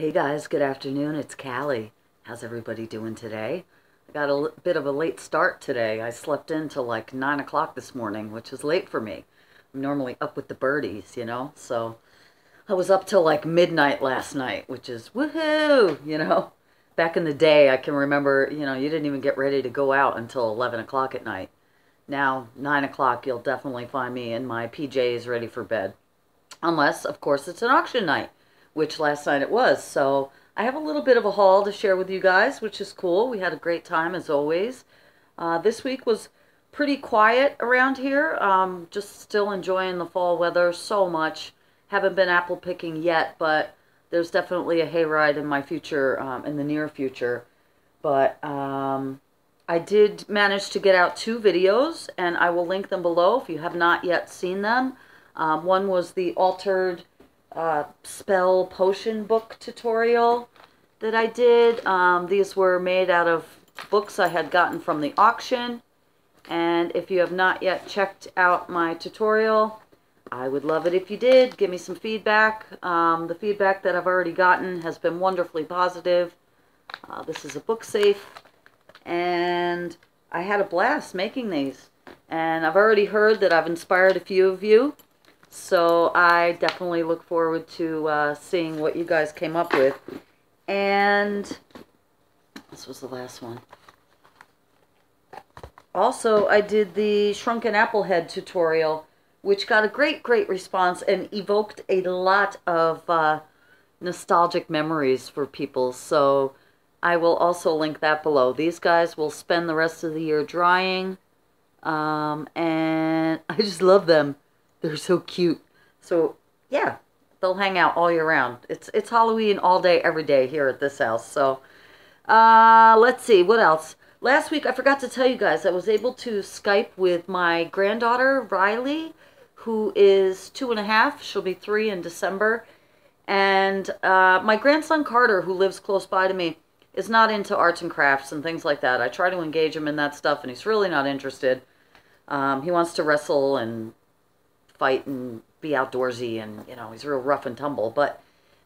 Hey guys, good afternoon. It's Cali. How's everybody doing today? I got a bit of a late start today. I slept in till like 9 o'clock this morning, which is late for me. I'm normally up with the birdies, so I was up till like midnight last night, which is woohoo. Back in the day, I can remember, you didn't even get ready to go out until 11 o'clock at night. Now, 9 o'clock, you'll definitely find me in my PJs ready for bed. Unless, of course, it's an auction night, which last night it was. So I have a little bit of a haul to share with you guys, which is cool. We had a great time as always. This week was pretty quiet around here. Just still enjoying the fall weather so much. Haven't been apple picking yet, but there's definitely a hayride in my future, in the near future. But I did manage to get out 2 videos, and I will link them below if you have not yet seen them. One was the altered spell potion book tutorial that I did. These were made out of books I had gotten from the auction, and if you have not yet checked out my tutorial, I would love it if you did. Give me some feedback. The feedback that I've already gotten has been wonderfully positive. This is a book safe, and I had a blast making these, and I've already heard that I've inspired a few of you. So I definitely look forward to seeing what you guys came up with. And this was the last one. Also, I did the Shrunken Apple Head tutorial, which got a great response and evoked a lot of nostalgic memories for people. So I will also link that below. These guys will spend the rest of the year drying. And I just love them. They're so cute. So, yeah, they'll hang out all year round. It's Halloween all day, every day here at this house. So, let's see, what else? Last week, I forgot to tell you guys, I was able to Skype with my granddaughter, Riley, who is 2.5. She'll be 3 in December. And my grandson, Carter, who lives close by to me, is not into arts and crafts and things like that. I try to engage him in that stuff, and he's really not interested. He wants to wrestle and fight and be outdoorsy, and he's real rough and tumble. But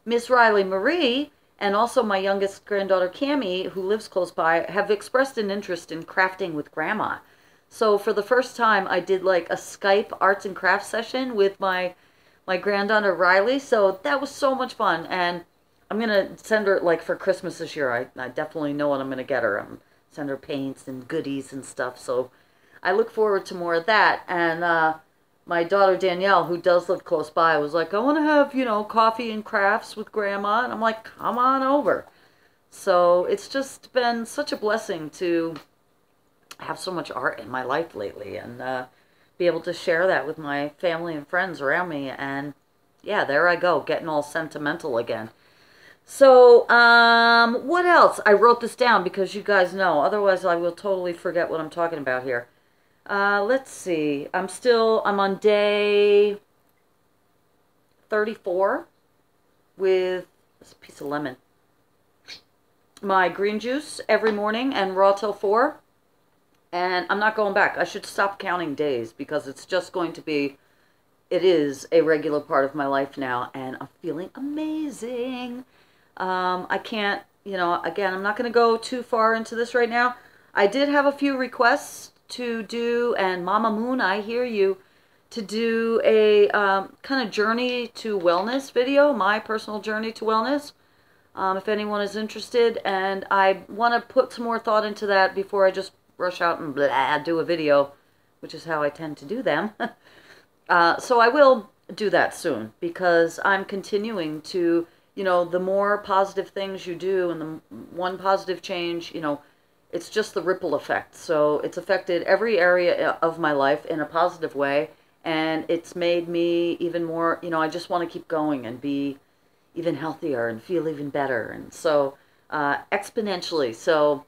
Miss Riley Marie and also my youngest granddaughter Cammie, who lives close by, have expressed an interest in crafting with Grandma. So for the first time, I did like a Skype arts and crafts session with my granddaughter Riley. So that was so much fun, and I'm gonna send her, like, for Christmas this year. I definitely know what I'm gonna get her. Send her paints and goodies and stuff. So I look forward to more of that. And my daughter Danielle, who does live close by, was like, I want to have, coffee and crafts with Grandma. And I'm like, come on over. So it's just been such a blessing to have so much art in my life lately, and be able to share that with my family and friends around me. And yeah, there I go, getting all sentimental again. So, what else? I wrote this down because you guys know. Otherwise, I will totally forget what I'm talking about here. Let's see. I'm on day 34 with this piece of lemon. My green juice every morning and raw till 4. And I'm not going back. I should stop counting days because it's just going to be, it is a regular part of my life now, and I'm feeling amazing. I can't, again, I'm not going to go too far into this right now. I did have a few requests to do, and Mama Moon, I hear you, to do a kind of journey to wellness video, my personal journey to wellness, if anyone is interested. And I want to put some more thought into that before I just rush out and blah, do a video, which is how I tend to do them. So I will do that soon, because I'm continuing to, the more positive things you do, and the one positive change, it's just the ripple effect. So it's affected every area of my life in a positive way, and it's made me even more, I just want to keep going and be even healthier and feel even better. And so exponentially. So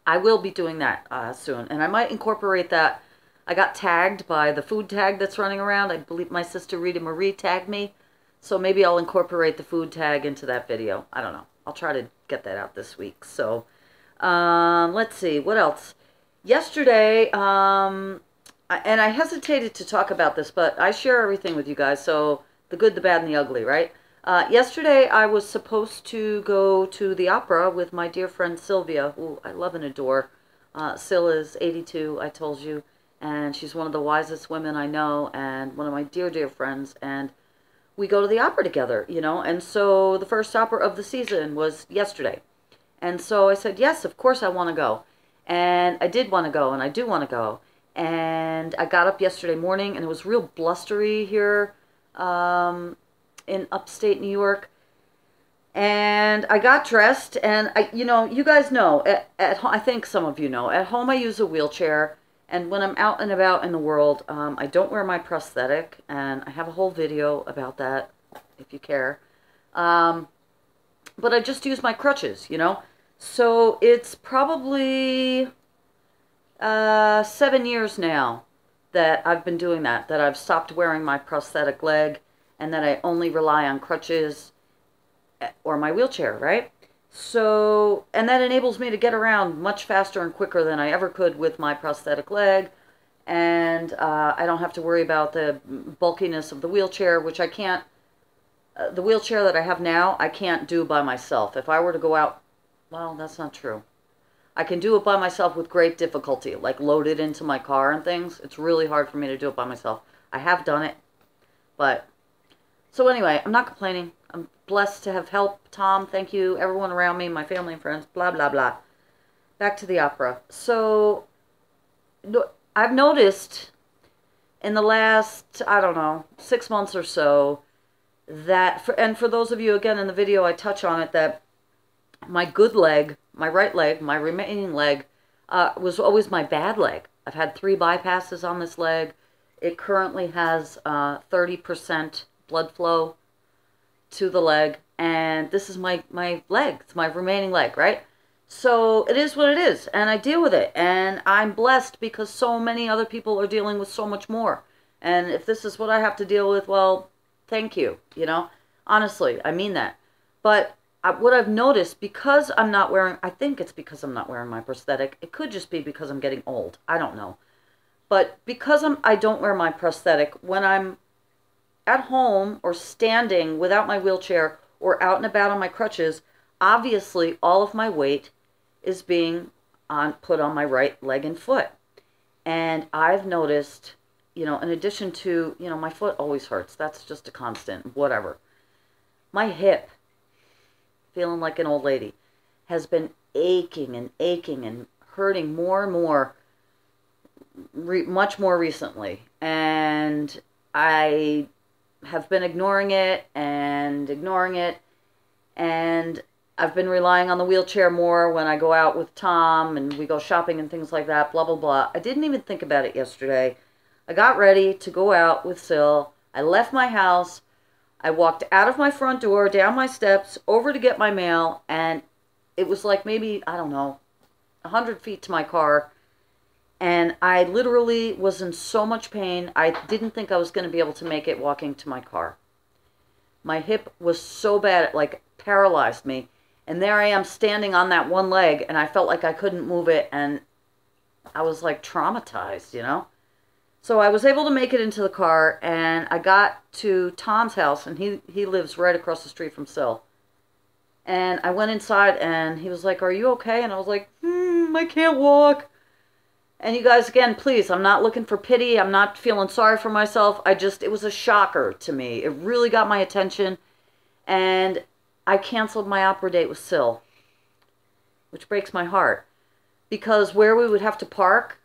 I will be doing that soon, and I might incorporate that. I got tagged by the food tag that's running around. I believe my sister Rita Marie tagged me. So maybe I'll incorporate the food tag into that video. I don't know. I'll try to get that out this week. So let's see, what else? Yesterday, and I hesitated to talk about this, but I share everything with you guys, so the good, the bad, and the ugly, right? Yesterday I was supposed to go to the opera with my dear friend Sylvia, who I love and adore. Syl is 82, I told you, and she's one of the wisest women I know, and one of my dear, dear friends, and we go to the opera together, you know, and so the first opera of the season was yesterday. And so I said, yes, of course I want to go. And I did want to go, and I do want to go. And I got up yesterday morning, and it was real blustery here in upstate New York. And I got dressed, and you guys know, I think some of you know, at home I use a wheelchair, and when I'm out and about in the world, I don't wear my prosthetic, and I have a whole video about that, if you care. But I just use my crutches, you know. So it's probably 7 years now that I've been doing that I've stopped wearing my prosthetic leg, and that I only rely on crutches or my wheelchair, right? So, and that enables me to get around much faster and quicker than I ever could with my prosthetic leg, and I don't have to worry about the bulkiness of the wheelchair, which I can't, the wheelchair that I have now, I can't do by myself. If I were to go out, well, that's not true. I can do it by myself with great difficulty, like load it into my car and things. It's really hard for me to do it by myself. I have done it, but, so anyway, I'm not complaining. I'm blessed to have help. Tom, thank you, everyone around me, my family and friends, blah, blah, blah. Back to the opera. So, I've noticed in the last, I don't know, 6 months or so, that, and for those of you, again, in the video, I touch on it, that my good leg, my right leg, my remaining leg, was always my bad leg. I've had 3 bypasses on this leg. It currently has 30% blood flow to the leg, and this is my leg. It's my remaining leg, right? So it is what it is, and I deal with it, and I'm blessed because so many other people are dealing with so much more. And if this is what I have to deal with, well, thank you, you know? Honestly, I mean that. But what I've noticed, because I'm not wearing, I think it's because I'm not wearing my prosthetic. It could just be because I'm getting old. I don't know. But because I don't wear my prosthetic, when I'm at home or standing without my wheelchair or out and about on my crutches, obviously all of my weight is being put on my right leg and foot. And I've noticed, you know, in addition to, you know, my foot always hurts. That's just a constant, whatever. My hip, feeling like an old lady, has been aching and hurting more and more, much more recently. And I have been ignoring it, and I've been relying on the wheelchair more when I go out with Tom and we go shopping and things like that, blah, blah, blah. I didn't even think about it yesterday. I got ready to go out with Syl. I left my house. I walked out of my front door, down my steps, over to get my mail, and it was like maybe, I don't know, 100 feet to my car. And I literally was in so much pain, I didn't think I was going to be able to make it walking to my car. My hip was so bad, it like paralyzed me. And there I am standing on that one leg, and I felt like I couldn't move it, and I was like traumatized, you know? So I was able to make it into the car, and I got to Tom's house, and he lives right across the street from Syl. And I went inside, and he was like, "Are you okay?" And I was like, I can't walk. And you guys, again, please, I'm not looking for pity. I'm not feeling sorry for myself. It was a shocker to me. It really got my attention. And I canceled my opera date with Syl, which breaks my heart. Because where we would have to park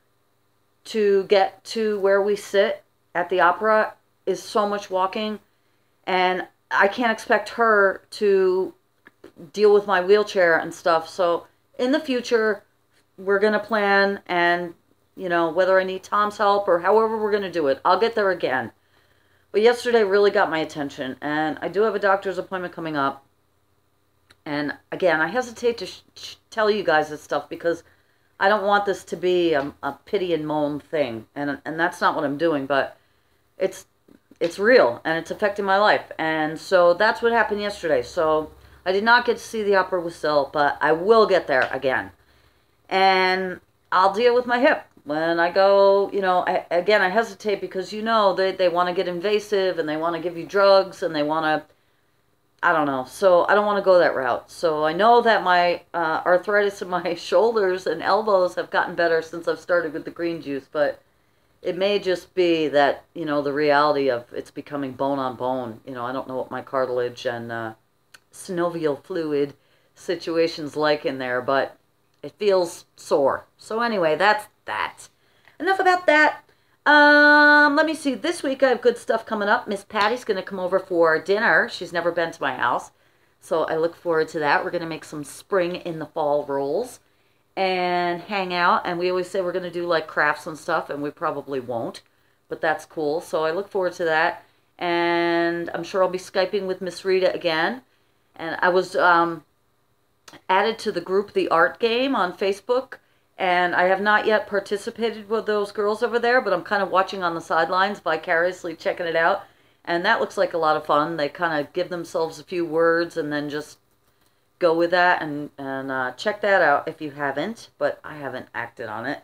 to get to where we sit at the opera is so much walking. And I can't expect her to deal with my wheelchair and stuff. So in the future, we're going to plan, and, you know, whether I need Tom's help or however we're going to do it, I'll get there again. But yesterday really got my attention, and I do have a doctor's appointment coming up. And again, I hesitate to tell you guys this stuff because I don't want this to be a pity and moan thing, and that's not what I'm doing, but it's real, and it's affecting my life. And so that's what happened yesterday. So I did not get to see the opera with Syl, but I will get there again. And I'll deal with my hip. When I go, you know, again, I hesitate because, you know, they want to get invasive, and they want to give you drugs, and they want to I don't know. So I don't want to go that route. So I know that my arthritis in my shoulders and elbows have gotten better since I've started with the green juice, but it may just be that, you know, the reality of it's becoming bone on bone. You know, I don't know what my cartilage and synovial fluid situation's like in there, but it feels sore. So anyway, that's that. Enough about that. Let me see. This week I have good stuff coming up. Miss Patty's going to come over for dinner. She's never been to my house, so I look forward to that. We're going to make some spring in the fall rolls and hang out. And we always say we're going to do like crafts and stuff, and we probably won't, but that's cool. So I look forward to that. And I'm sure I'll be Skyping with Miss Rita again. And I was added to the group The Art Game on Facebook. And I have not yet participated with those girls over there, but I'm kind of watching on the sidelines, vicariously checking it out. And that looks like a lot of fun. They kind of give themselves a few words and then just go with that. And check that out if you haven't, but I haven't acted on it.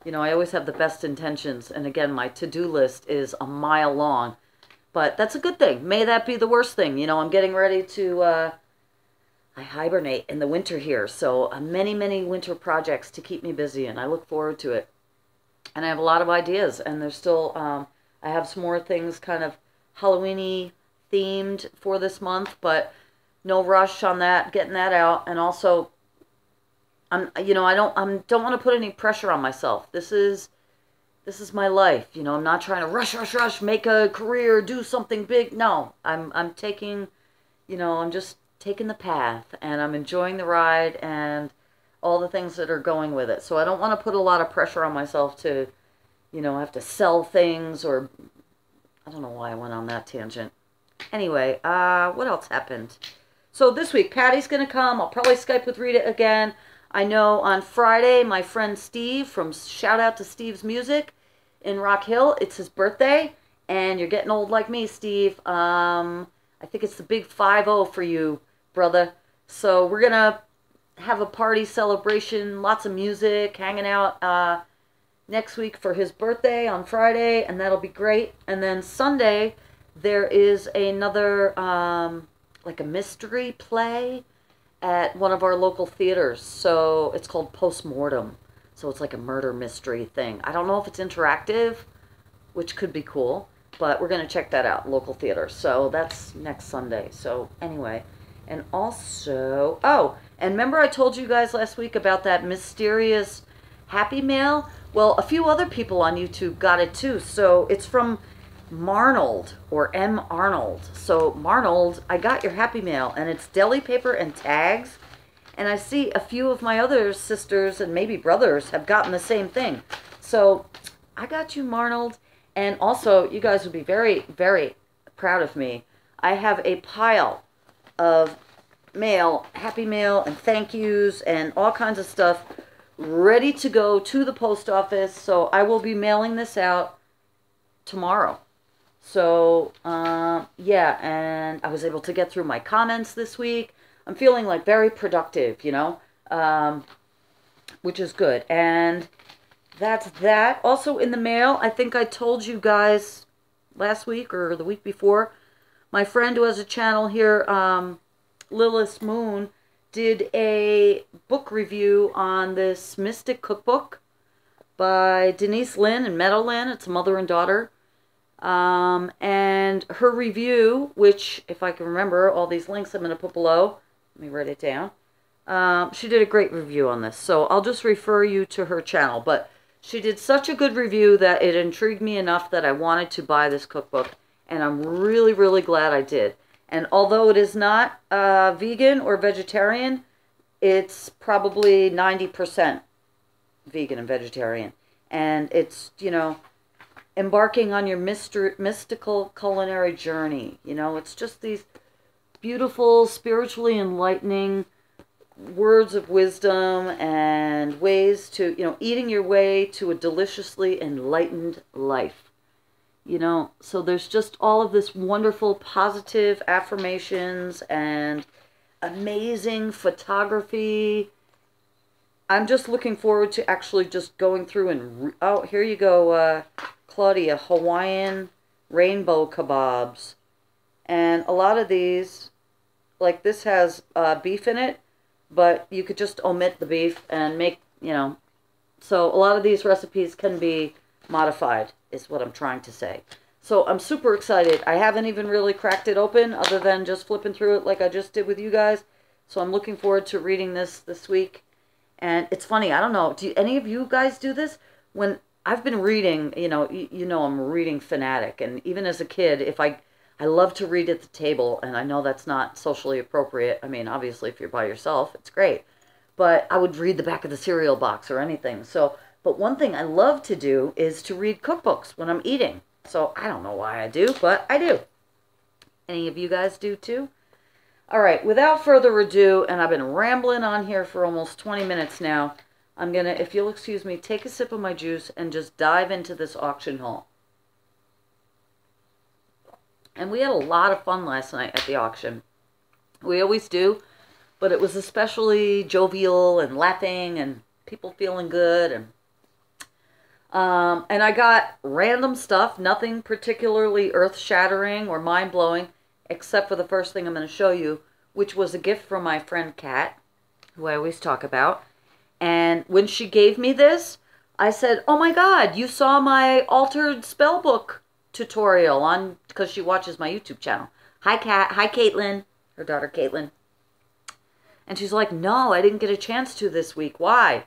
You know, I always have the best intentions. And again, my to-do list is a mile long. But that's a good thing. May that be the worst thing. You know, I'm getting ready to... I hibernate in the winter here, so many, many winter projects to keep me busy, and I look forward to it. And I have a lot of ideas, and there's still, I have some more things kind of Halloween-y themed for this month, but no rush on that, getting that out. And also, you know, I don't want to put any pressure on myself. This is my life, you know. I'm not trying to rush, make a career, do something big. No, I'm taking, you know, I'm just taking the path, and I'm enjoying the ride and all the things that are going with it. So I don't want to put a lot of pressure on myself to, you know, have to sell things, or I don't know why I went on that tangent. Anyway, what else happened? So this week, Patty's going to come. I'll probably Skype with Rita again. I know on Friday, my friend Steve from Shout Out to Steve's Music in Rock Hill, it's his birthday, and you're getting old like me, Steve. I think it's the big 5-0 for you, brother. So we're going to have a party celebration, lots of music, hanging out next week for his birthday on Friday, and that'll be great. And then Sunday, there is another, like a mystery play at one of our local theaters. So it's called Postmortem. So it's like a murder mystery thing. I don't know if it's interactive, which could be cool, but we're going to check that out, local theater. So that's next Sunday. So anyway, and also, oh, and remember I told you guys last week about that mysterious Happy Mail? Well, a few other people on YouTube got it too. So it's from Marnold, or M. Arnold. So Marnold, I got your Happy Mail, and it's deli paper and tags. And I see a few of my other sisters and maybe brothers have gotten the same thing. So I got you, Marnold. And also, you guys would be very, very proud of me. I have a pile of mail, Happy Mail, and thank yous, and all kinds of stuff ready to go to the post office. So I will be mailing this out tomorrow. So, yeah, and I was able to get through my comments this week. I'm feeling like very productive, you know, which is good. And that's that. Also in the mail, I think I told you guys last week or the week before, my friend who has a channel here, Lilith Moon, did a book review on this Mystic Cookbook by Denise Lynn and Meadow Lynn. It's a mother and daughter. And her review, which, if I can remember, all these links I'm going to put below. Let me write it down. She did a great review on this. So I'll just refer you to her channel. But she did such a good review that it intrigued me enough that I wanted to buy this cookbook. And I'm really, really glad I did. And although it is not vegan or vegetarian, it's probably 90% vegan and vegetarian. And it's, you know, embarking on your mystical culinary journey. You know, it's just these beautiful, spiritually enlightening words of wisdom and ways to, you know, eating your way to a deliciously enlightened life. You know, so there's just all of this wonderful positive affirmations and amazing photography. I'm just looking forward to actually just going through and, oh, here you go, Claudia, Hawaiian rainbow kebabs. And a lot of these like this has beef in it, but you could just omit the beef and make, you know, so a lot of these recipes can be modified, is what I'm trying to say. So I'm super excited. I haven't even really cracked it open other than just flipping through it like I just did with you guys. So I'm looking forward to reading this week. And it's funny, I don't know, do any of you guys do this? When I've been reading, you know I'm a reading fanatic. And even as a kid, if I love to read at the table, and I know that's not socially appropriate. I mean, obviously, if you're by yourself, it's great. But I would read the back of the cereal box or anything. So, but one thing I love to do is to read cookbooks when I'm eating. So I don't know why I do, but I do. Any of you guys do too? All right, without further ado, and I've been rambling on here for almost 20 minutes now, I'm going to, if you'll excuse me, take a sip of my juice and just dive into this auction haul. And we had a lot of fun last night at the auction. We always do. But it was especially jovial and laughing and people feeling good. And I got random stuff, nothing particularly earth-shattering or mind-blowing, except for the first thing I'm going to show you, which was a gift from my friend Kat, who I always talk about. And when she gave me this, I said, oh my God, you saw my altered spellbook tutorial on, because she watches my YouTube channel. Hi, Kat. Hi, Caitlin. Her daughter, Caitlin. And she's like, no, I didn't get a chance to this week. Why?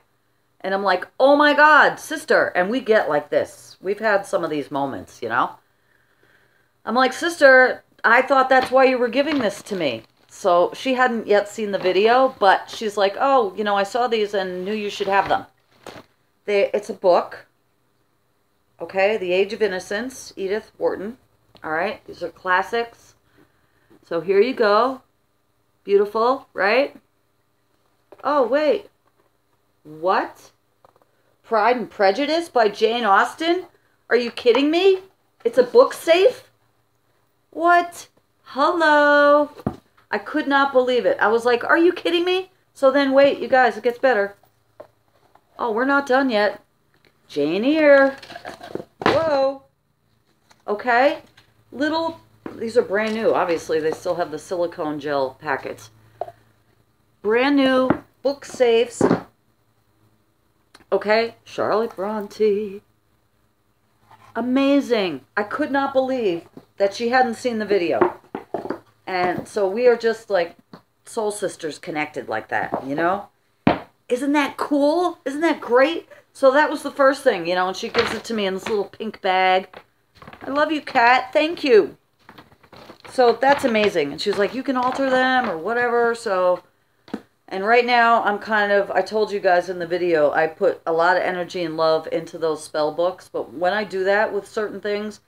And I'm like, oh my God, sister. And we get like this. We've had some of these moments, you know. I'm like, sister, I thought that's why you were giving this to me. So she hadn't yet seen the video, but she's like, oh, you know, I saw these and knew you should have them. It's a book. Okay, The Age of Innocence, Edith Wharton. All right, these are classics. So here you go. Beautiful, right? Oh, wait. What? Pride and Prejudice by Jane Austen? Are you kidding me? It's a book safe? What? Hello? I could not believe it. I was like, are you kidding me? So then, wait, you guys, it gets better. Oh, we're not done yet. Jane Eyre. Whoa. Okay. These are brand new. Obviously, they still have the silicone gel packets. Brand new book safes. Okay. Charlotte Bronte. Amazing. I could not believe that she hadn't seen the video. And so we are just like soul sisters connected like that, you know? Isn't that cool? Isn't that great? So that was the first thing, you know, and she gives it to me in this little pink bag. I love you, Kat. Thank you. So that's amazing. And she was like, you can alter them or whatever. So, and right now I'm kind of, I told you guys in the video, I put a lot of energy and love into those spell books. But when I do that with certain things,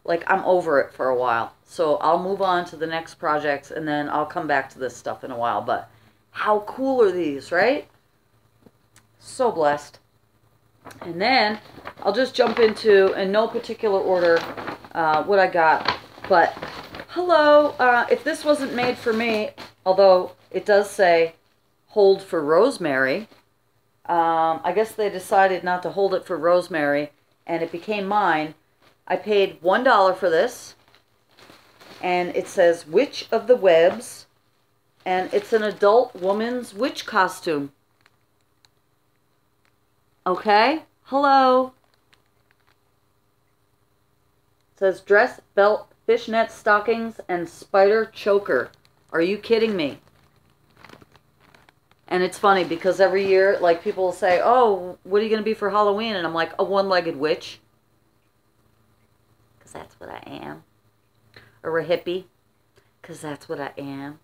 like I'm over it for a while. So I'll move on to the next projects and then I'll come back to this stuff in a while. But how cool are these, right? So blessed. And then I'll just jump into, in no particular order, what I got. But hello, if this wasn't made for me, although it does say hold for Rosemary, I guess they decided not to hold it for Rosemary, and it became mine. I paid $1 for this, and it says Witch of the Webs, and it's an adult woman's witch costume. Okay, hello. It says dress, belt, fishnet stockings, and spider choker. Are you kidding me? And it's funny because every year, like, people will say, oh, what are you going to be for Halloween? And I'm like, a one-legged witch. Because that's what I am. Or a hippie. Because that's what I am.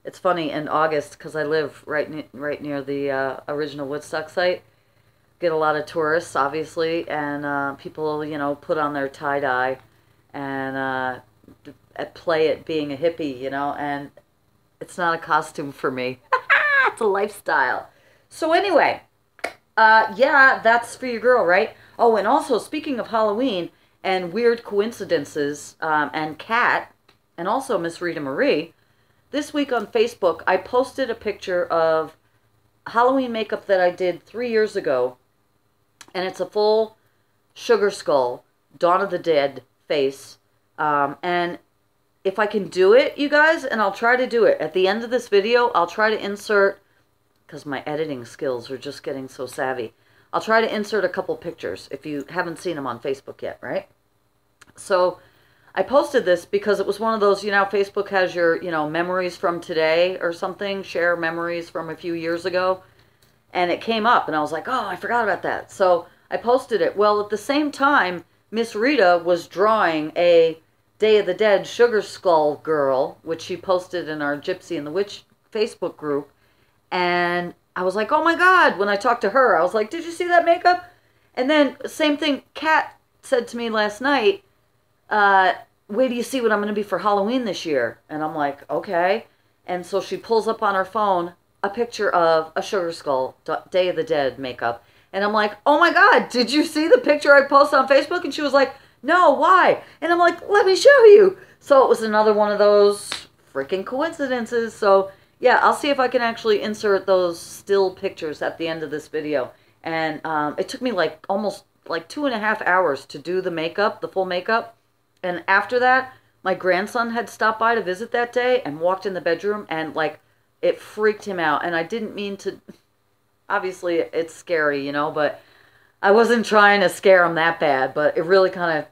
It's funny, in August, because I live right near the original Woodstock site, get a lot of tourists, obviously, and people, you know, put on their tie-dye and play at being a hippie, you know, and it's not a costume for me. It's a lifestyle. So anyway, yeah, that's for your girl, right? Oh, and also, speaking of Halloween and weird coincidences, and Kat, and also Miss Rita Marie, this week on Facebook, I posted a picture of Halloween makeup that I did 3 years ago. And it's a full Sugar Skull, Dawn of the Dead face. And if I can do it, you guys, and I'll try to do it. At the end of this video, I'll try to insert, because my editing skills are just getting so savvy, I'll try to insert a couple pictures if you haven't seen them on Facebook yet, right? So I posted this because it was one of those, you know, Facebook has your, you know, memories from today or something, share memories from a few years ago. And it came up and I was like, oh, I forgot about that. So I posted it. Well, at the same time, Miss Rita was drawing a Day of the Dead Sugar Skull girl, which she posted in our Gypsy and the Witch Facebook group. And I was like, oh my God, when I talked to her, I was like, did you see that makeup? And then same thing, Kat said to me last night, wait till you see what I'm going to be for Halloween this year. And I'm like, okay. And so she pulls up on her phone a picture of a Sugar Skull Day of the Dead makeup. And I'm like, oh my God, did you see the picture I posted on Facebook? And she was like, no, why? And I'm like, let me show you. So it was another one of those freaking coincidences. So yeah, I'll see if I can actually insert those still pictures at the end of this video. And it took me like almost like 2.5 hours to do the makeup, the full makeup. And after that, my grandson had stopped by to visit that day and walked in the bedroom and like it freaked him out. And I didn't mean to, obviously it's scary, you know, but I wasn't trying to scare him that bad, but it really kind of,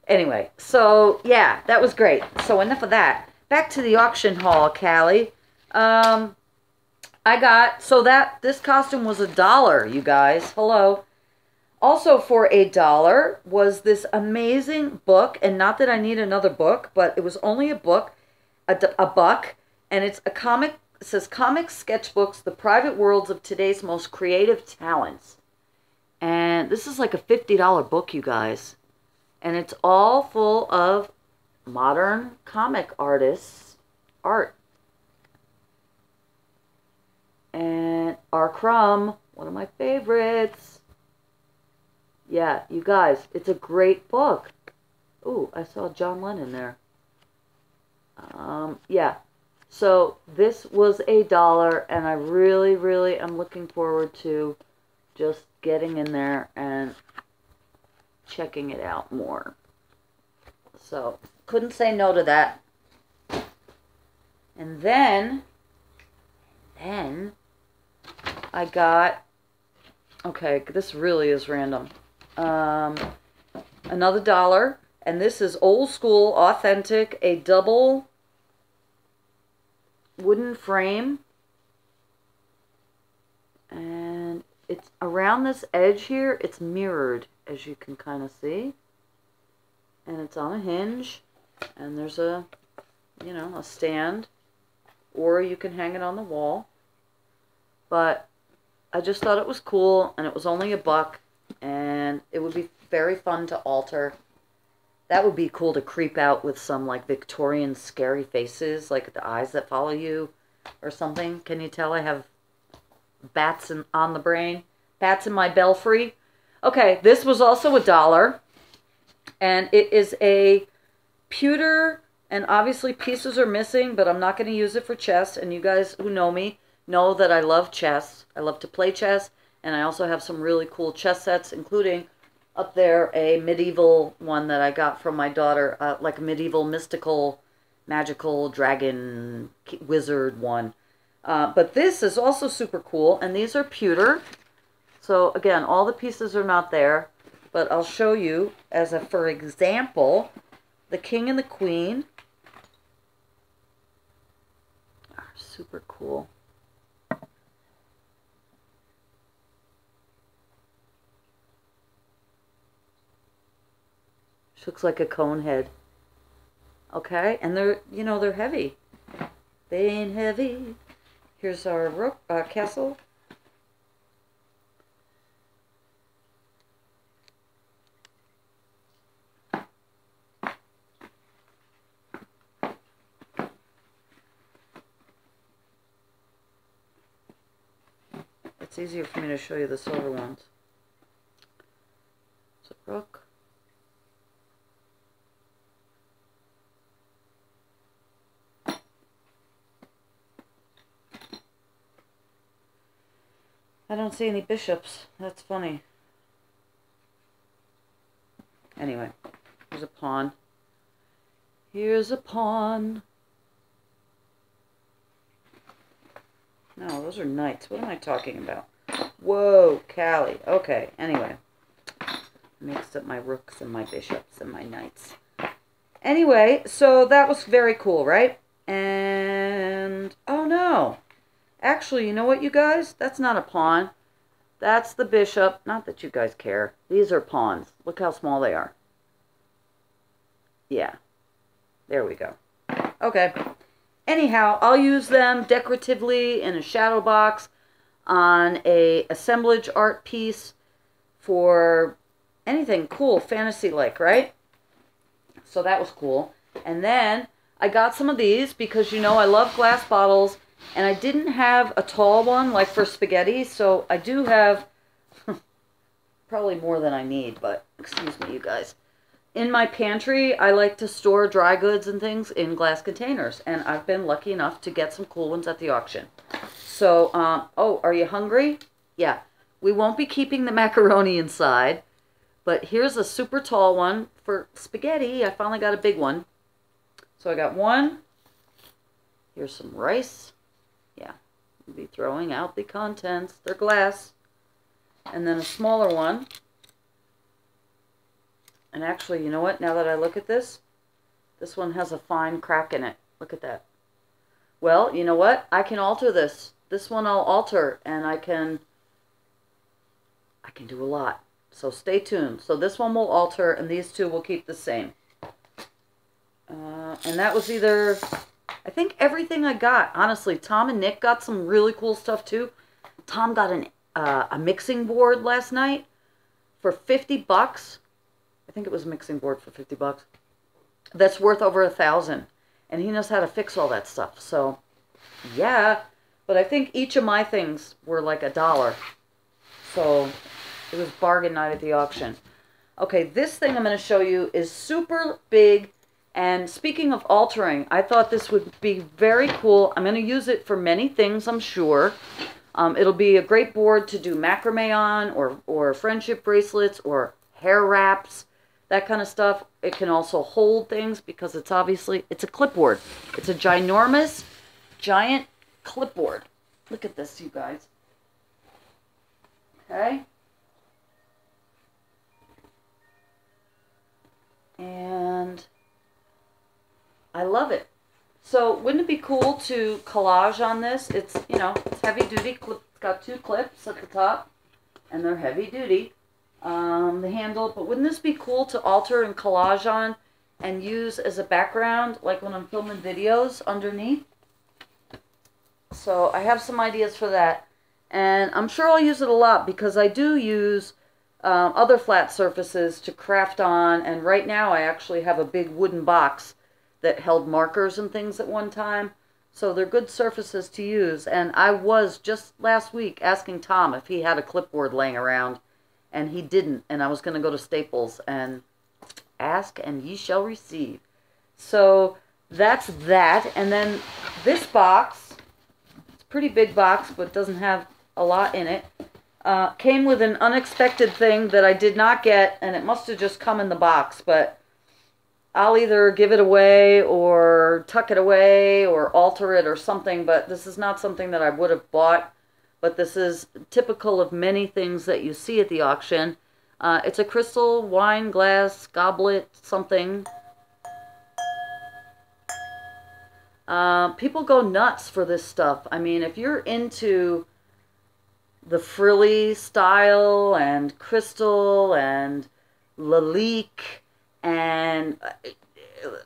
anyway, so yeah, that was great. So enough of that. Back to the auction haul, Cali. I got, so that, this costume was $1, you guys. Hello. Also for $1 was this amazing book, and not that I need another book, but it was only a book, a buck, and it's a comic, it says Comic Sketchbooks, The Private Worlds of Today's Most Creative Talents. And this is like a $50 book, you guys. And it's all full of modern comic artists' art. And R. Crumb, one of my favorites. Yeah, you guys, it's a great book. Ooh, I saw John Lennon there. Yeah. So this was $1, and I really, really am looking forward to just getting in there and checking it out more. So, couldn't say no to that. And then I got, okay, this really is random. Another $1, and this is old school, authentic, a double wooden frame. And it's around this edge here, it's mirrored, as you can kind of see. And it's on a hinge, and there's a, you know, a stand, or you can hang it on the wall. But I just thought it was cool, and it was only $1, and it would be very fun to alter. That would be cool to creep out with some like Victorian scary faces, like the eyes that follow you or something. Can you tell I have bats on the brain? Bats in my belfry. Okay, this was also $1. And it is a pewter, and obviously pieces are missing, but I'm not going to use it for chess. And you guys who know me know that I love chess. I love to play chess, and I also have some really cool chess sets, including up there a medieval one that I got from my daughter, like a medieval mystical, magical dragon wizard one. But this is also super cool, and these are pewter. So again, all the pieces are not there. But I'll show you, as a for example, the king and the queen are super cool. She looks like a cone head. Okay, and they're, you know, they're heavy. They ain't heavy. Here's our rook, castle. It's easier for me to show you the silver ones. It's a rook. I don't see any bishops. That's funny. Anyway, here's a pawn. Here's a pawn. No, those are knights. What am I talking about? Whoa, Cali. Okay, anyway. Mixed up my rooks and my bishops and my knights. Anyway, so that was very cool, right? And, oh no. Actually, you know what, you guys? That's not a pawn. That's the bishop. Not that you guys care. These are pawns. Look how small they are. Yeah. There we go. Okay. Anyhow, I'll use them decoratively in a shadow box on a assemblage art piece for anything cool, fantasy-like, right? So that was cool. And then I got some of these because, you know, I love glass bottles, and I didn't have a tall one like for spaghetti, so I do have probably more than I need, but excuse me, you guys. In my pantry, I like to store dry goods and things in glass containers, and I've been lucky enough to get some cool ones at the auction. So, oh, are you hungry? Yeah, we won't be keeping the macaroni inside, but here's a super tall one for spaghetti. I finally got a big one. So I got one. Here's some rice. Yeah, we'll be throwing out the contents. They're glass. And then a smaller one. And actually, you know what? Now that I look at this one has a fine crack in it. Look at that. Well, you know what? I can alter this. This one I'll alter, and I can do a lot. So stay tuned. So this one will alter, and these two will keep the same. And that was either, I think everything I got. Honestly, Tom and Nick got some really cool stuff too. Tom got a mixing board last night for 50 bucks. I think it was a mixing board for 50 bucks. That's worth over 1,000. And he knows how to fix all that stuff. So, yeah. But I think each of my things were like $1. So, it was bargain night at the auction. Okay, this thing I'm going to show you is super big. And speaking of altering, I thought this would be very cool. I'm going to use it for many things, I'm sure. It'll be a great board to do macrame on, or friendship bracelets, or hair wraps, that kind of stuff. It can also hold things because it's a clipboard. It's a ginormous, giant clipboard. Look at this, you guys. Okay. And I love it. So wouldn't it be cool to collage on this? It's, you know, it's heavy duty. It's got 2 clips at the top, and they're heavy duty. The handle, but wouldn't this be cool to alter and collage on and use as a background, like when I'm filming videos underneath? So I have some ideas for that, and I'm sure I'll use it a lot because I do use other flat surfaces to craft on, and right now I actually have a big wooden box that held markers and things at one time, so they're good surfaces to use. And I was just last week asking Tom if he had a clipboard laying around, and he didn't, and I was going to go to Staples and ask, and ye shall receive. So that's that. And then this box, it's a pretty big box, but doesn't have a lot in it, came with an unexpected thing that I did not get, and it must have just come in the box, but I'll either give it away or tuck it away or alter it or something, but this is not something that I would have bought. But this is typical of many things that you see at the auction. It's a crystal wine glass goblet something. People go nuts for this stuff. I mean, if you're into the frilly style and crystal and Lalique and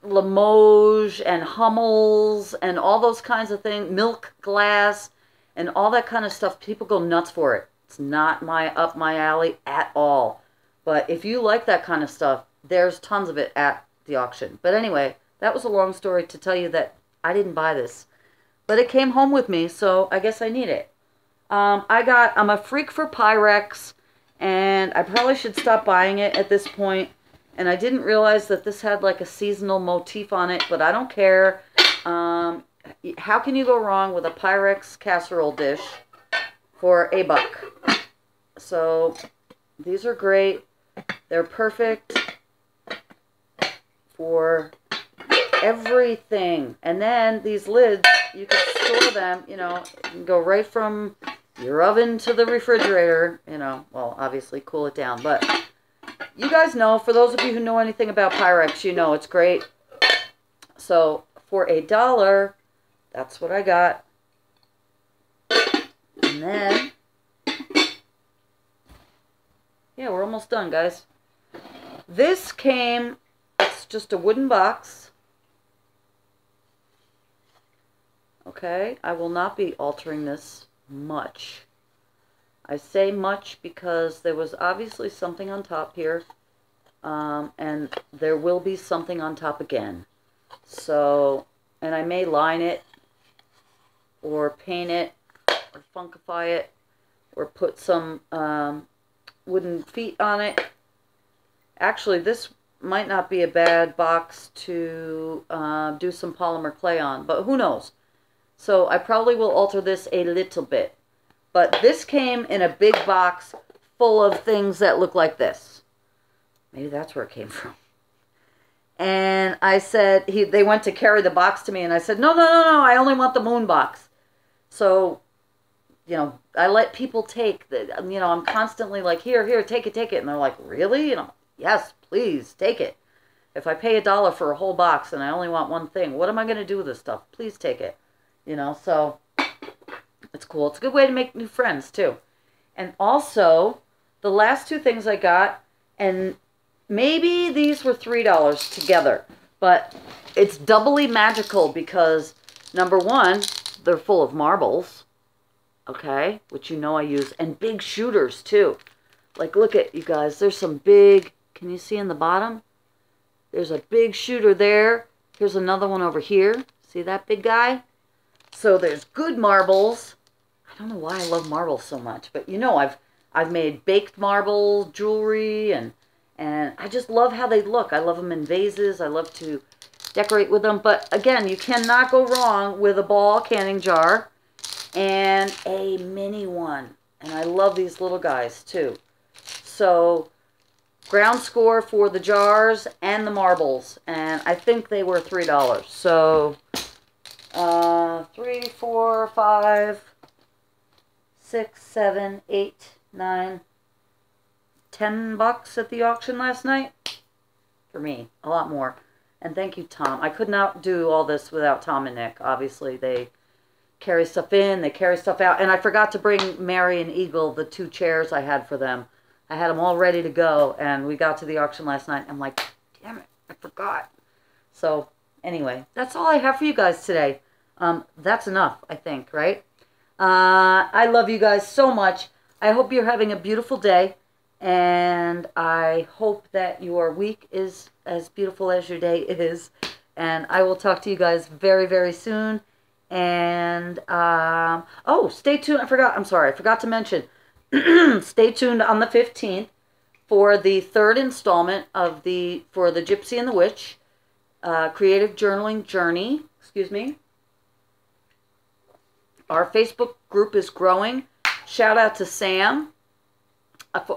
Limoges and Hummels and all those kinds of things, milk glass, and all that kind of stuff, people go nuts for it. It's not up my alley at all. But if you like that kind of stuff, there's tons of it at the auction. But anyway, that was a long story to tell you that I didn't buy this. But it came home with me, so I guess I need it. I'm a freak for Pyrex, and I probably should stop buying it at this point. And I didn't realize that this had like a seasonal motif on it, but I don't care. How can you go wrong with a Pyrex casserole dish for $1? So these are great. They're perfect for everything. And then these lids, you can store them, you know, you can go right from your oven to the refrigerator, you know, well, obviously cool it down. But you guys know, for those of you who know anything about Pyrex, you know it's great. So for $1, that's what I got. And then, yeah, we're almost done, guys. This came, it's just a wooden box. Okay, I will not be altering this much. I say much because there was obviously something on top here, and there will be something on top again. So, and I may line it, or paint it, or funkify it, or put some wooden feet on it. Actually, this might not be a bad box to do some polymer clay on, but who knows? So I probably will alter this a little bit. But this came in a big box full of things that look like this. Maybe that's where it came from. And I said, they went to carry the box to me, and I said, no, I only want the moon box. So, you know, I let people take, you know, I'm constantly like, here, take it. And they're like, really? You know, yes, please, take it. If I pay $1 for a whole box and I only want one thing, what am I going to do with this stuff? Please take it. You know, so it's cool. It's a good way to make new friends, too. And also, the last two things I got, and maybe these were $3 together, but it's doubly magical because, number one, they're full of marbles, okay, which you know I use, and big shooters, too. Like, look at, you guys, there's some big, can you see in the bottom? There's a big shooter there. Here's another one over here. See that big guy? So there's good marbles. I don't know why I love marbles so much, but you know, I've made baked marble jewelry, and I just love how they look. I love them in vases. I love to decorate with them. But again, you cannot go wrong with a ball canning jar and a mini one. And I love these little guys too. So ground score for the jars and the marbles, and I think they were $3. So 3, 4, 5, 6, 7, 8, 9, $10 at the auction last night. For me, a lot more. And thank you, Tom. I could not do all this without Tom and Nick. Obviously, they carry stuff in, they carry stuff out. And I forgot to bring Mary and Eagle, the 2 chairs I had for them. I had them all ready to go, and we got to the auction last night. I'm like, damn it, I forgot. So, anyway, that's all I have for you guys today. That's enough, I think, right? I love you guys so much. I hope you're having a beautiful day, and I hope that your week is as beautiful as your day is. And I will talk to you guys very, very soon. And, oh, stay tuned. I forgot to mention. Stay tuned on the 15th for the 3rd installment of for the Gypsy and the Witch Creative Journaling Journey. Excuse me. Our Facebook group is growing. Shout out to Sam.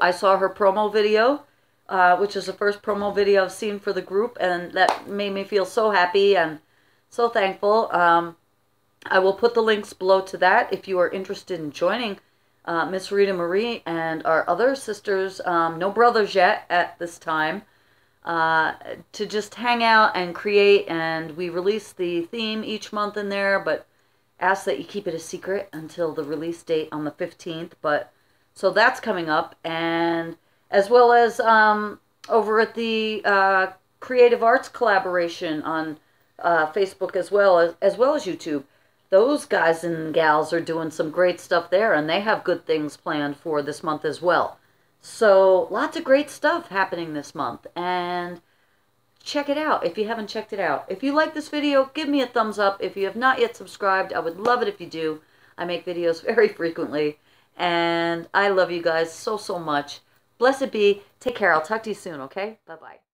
I saw her promo video, which is the first promo video I've seen for the group, and that made me feel so happy and so thankful. I will put the links below to that if you are interested in joining Miss Rita Marie and our other sisters, no brothers yet at this time, to just hang out and create. And we release the theme each month in there, but ask that you keep it a secret until the release date on the 15th. But so that's coming up, and as well as over at the Creative Arts Collaboration on Facebook as well as YouTube. Those guys and gals are doing some great stuff there, and they have good things planned for this month as well. So lots of great stuff happening this month, and check it out if you haven't checked it out. If you like this video, give me a thumbs up. If you have not yet subscribed, I would love it if you do. I make videos very frequently, and I love you guys so, so much. Blessed be. Take care. I'll talk to you soon, okay? Bye-bye.